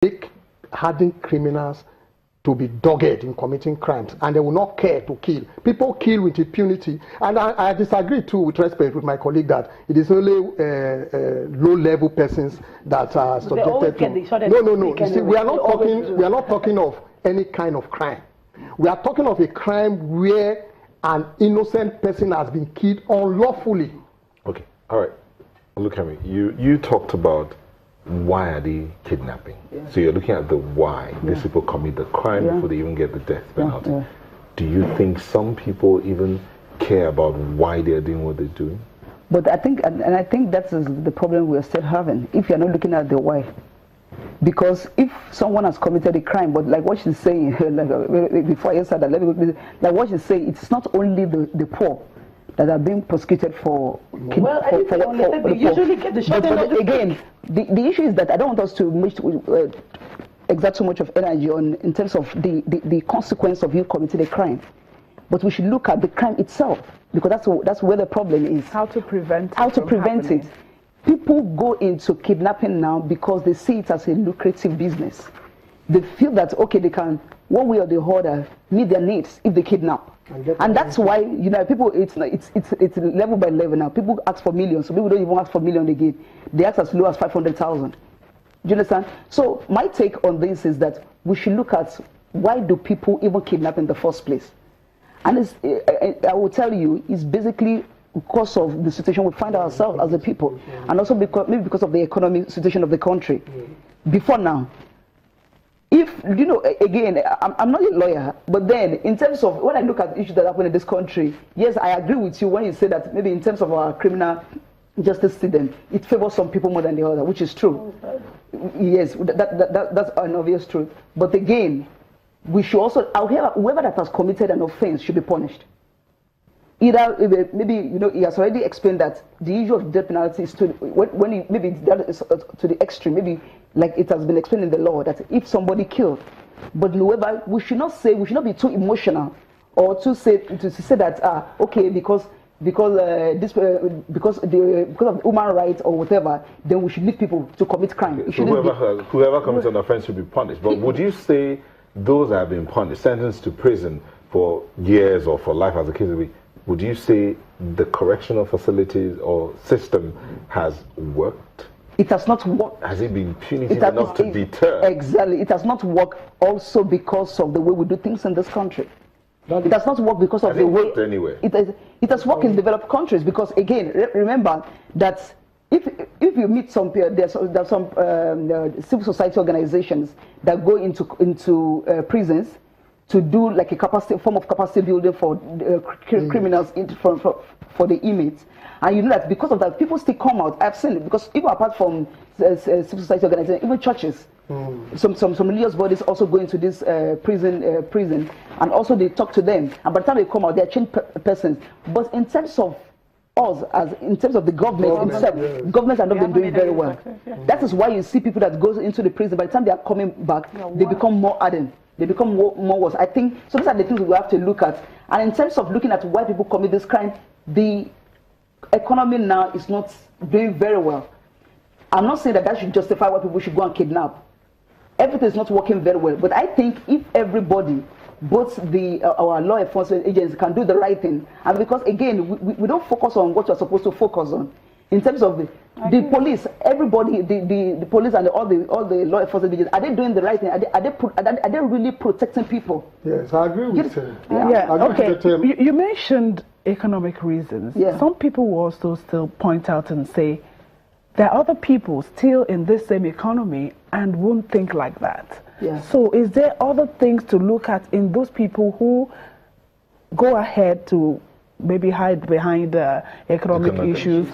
make hardened criminals to be dogged in committing crimes, and they will not care to kill. People kill with impunity, and I disagree too, with respect, with my colleague, that it is only low-level persons that are subjected to. No. You see, we are not talking of any kind of crime. We are talking of a crime where an innocent person has been killed unlawfully. Okay, all right. Look at me. You talked about why are they kidnapping? Yeah. So you're looking at the why. Yeah. These people commit the crime before they even get the death penalty. Yeah. Do you think some people even care about why they're doing what they're doing? But I think, and I think that's the problem we're still having, if you're not looking at the why. Because if someone has committed a crime, but like what she's saying, like, before I answer that, like what she's saying, it's not only the poor that are being prosecuted for. Well, they usually get the short end of the again, the issue is that I don't want us to exert so much of energy on in terms of the consequence of you committing a crime, but we should look at the crime itself, because that's where the problem is. How to prevent it. People go into kidnapping now because they see it as a lucrative business. They feel that okay, they can one way or the other meet their needs if they kidnap. And that's why, you know, people, it's level by level now. People ask for millions, so people don't even ask for million again. They ask as low as 500,000. Do you understand? So my take on this is that we should look at why do people even kidnap in the first place? And I will tell you, it's basically because of the situation we find ourselves as a people, and also maybe because of the economic situation of the country. Before now, if, you know, again, I'm not a lawyer, but then in terms of when I look at issues that happen in this country, yes, I agree with you when you say that maybe in terms of our criminal justice system, it favors some people more than the other, which is true. Yes, that's an obvious truth. But again, we should also, whoever that has committed an offense should be punished. Either maybe, you know, he has already explained that the issue of death penalty is to maybe that is to the extreme, maybe like it has been explained in the law that if somebody killed, but however, we should not be too emotional or to say that okay, because of human rights or whatever, then we should leave people to commit crime. So whoever commits an offense should be punished. But would you say those that have been punished, sentenced to prison for years or for life, as the case may be, would you say the correctional facilities or system has worked? It has not worked. Has it been punitive enough to deter? Exactly. It has not worked also because of the way we do things in this country. It has not worked because of the way... Anyway. It has worked in developed countries because, again, remember that if you meet some people, there's some civil society organizations that go into prisons to do like a form of capacity building for criminals for the inmates. And you know that because of that, people still come out. I've seen it because even apart from civil society organizations, even churches, some religious bodies also go into this prison, and also they talk to them. And by the time they come out, they are changed persons. But in terms of us, in terms of the government itself, governments are not been doing very well. That is why you see people that go into the prison. By the time they are coming back, they become more ardent. They become more worse. I think so. These are the things we have to look at. And in terms of looking at why people commit this crime, the economy now is not doing very well. I'm not saying that should justify why people should go and kidnap. Everything is not working very well. But I think if everybody, both our law enforcement agents, can do the right thing, and because again, we don't focus on what you're supposed to focus on. In terms of the police, everybody, the police and all the law enforcement agents, are they doing the right thing? Are they really protecting people? Yes, I agree with you. Okay. You mentioned economic reasons. Yeah. Some people will also still point out and say there are other people still in this same economy and won't think like that. Yeah. So is there other things to look at in those people who go ahead to maybe hide behind economic issues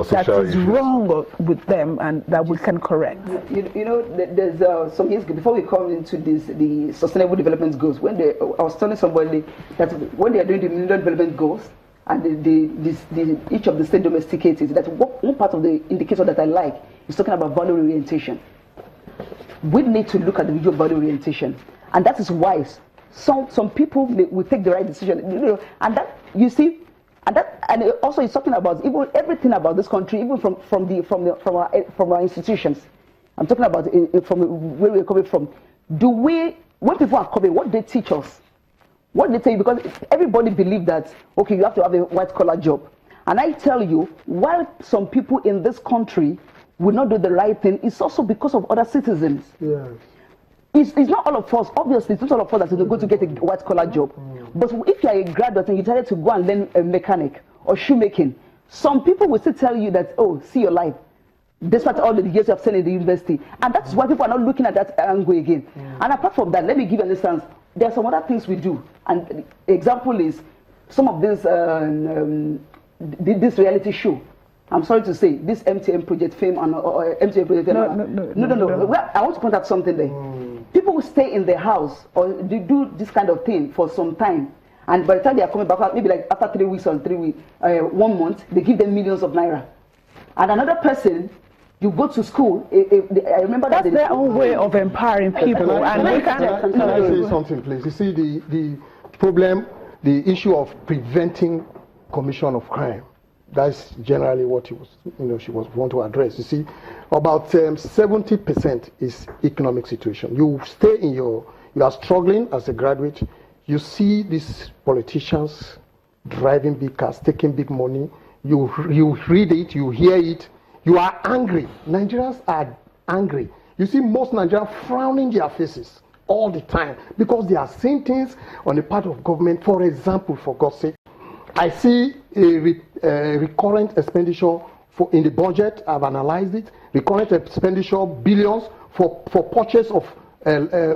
that is wrong with them and that we can correct? You know, there's some years before we come into the Sustainable Development Goals, I was telling somebody that when they are doing the Millennium Development Goals, and each of the state domesticated, that one part of the indicator that I like is talking about value orientation. We need to look at the visual value orientation, and that is wise. Some people will take the right decision, you know, and that you see, and also it's talking about even everything about this country, even from our institutions. I'm talking about from where we're coming from. When people are coming, what they teach us? What they tell you? Because everybody believes that, okay, you have to have a white-collar job. And I tell you, while some people in this country will not do the right thing, it's also because of other citizens. Yes. It's not all of us, obviously, it's not all of us that are going to get a white-collar job. But if you're a graduate and you decided to go and learn a mechanic or shoemaking, some people will still tell you that, oh, see your life, despite all the years you have spent in the university. And that's why people are not looking at that angle again. And apart from that, let me give you an instance. There are some other things we do. And the example is some of this, this reality show. I'm sorry to say, this MTN Project Fame and MTN Project Fame. No. Well, I want to point out something there. People will stay in their house or they do this kind of thing for some time. And by the time they are coming back, maybe like after 3 weeks or 1 month, they give them millions of naira. And another person, you go to school, I remember that's their own way of empowering people. Can I say something, please? You see, the problem, the issue of preventing commission of crime, that's generally what she was want to address. You see, about 70% is economic situation. You stay in you are struggling as a graduate. You see these politicians driving big cars, taking big money. You read it, you hear it. You are angry. Nigerians are angry. You see most Nigerians frowning their faces all the time because they are seeing things on the part of government. For example, for God's sake, I see a recurrent expenditure in the budget. I've analyzed it. Recurrent expenditure, billions for purchase of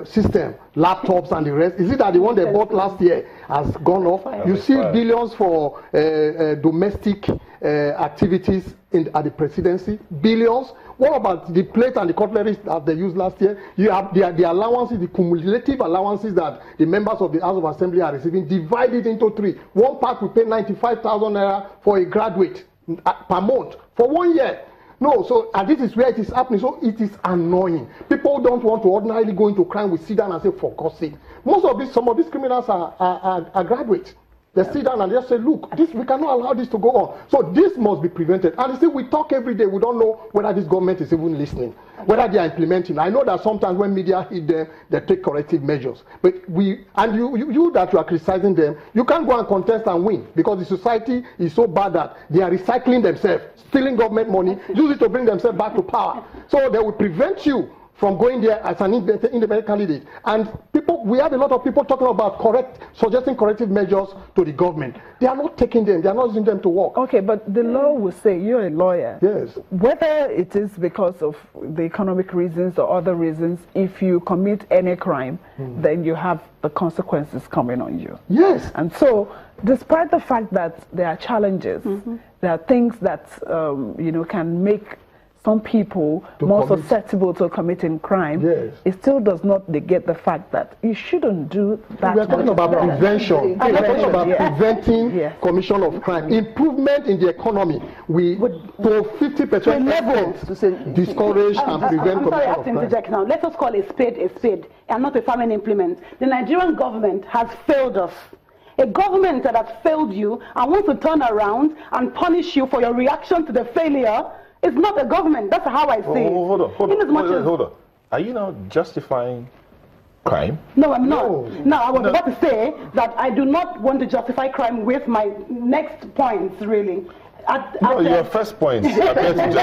system, laptops and the rest. Is it that the one they bought last year has gone off? You see billions for domestic activities at the presidency, billions. What about the plate and the cutlery that they used last year? You have the allowances, the cumulative allowances that the members of the House of Assembly are receiving, divided into 3. One part will pay 95,000 naira for a graduate per month for 1 year. No, so and this is where it is happening. So it is annoying. People don't want to ordinarily go into crime. We sit down and say, for God's sake. Some of these criminals are graduates. They sit down and they say, look, we cannot allow this to go on. So this must be prevented. And you see, we talk every day. We don't know whether this government is even listening, whether they are implementing. I know that sometimes when media hit them, they take corrective measures. But you that you are criticizing them, you can't go and contest and win because the society is so bad that they are recycling themselves, stealing government money, use it to bring themselves back to power. So they will prevent you from going there as an independent candidate. And we have a lot of people talking about suggesting corrective measures to the government. They are not taking them, they are not using them to work. Okay, but the law will say, you're a lawyer. Yes. Whether it is because of the economic reasons or other reasons, if you commit any crime, then you have the consequences coming on you. Yes. And so, despite the fact that there are challenges, there are things that can make some people more susceptible to committing crime, it still does not negate the fact that you shouldn't do that. We're talking about prevention. We're talking about preventing commission of crime. Improvement in the economy. We to 50% discourage and prevent commission of crime. Now, let us call a spade and not a farming implement. The Nigerian government has failed us. A government that has failed you and wants to turn around and punish you for your reaction to the failure. It's not a government. That's how I see it. Hold on. Are you now justifying crime? No, I'm not. No, I was about to say that I do not want to justify crime with my next points, really. Your first point appears to just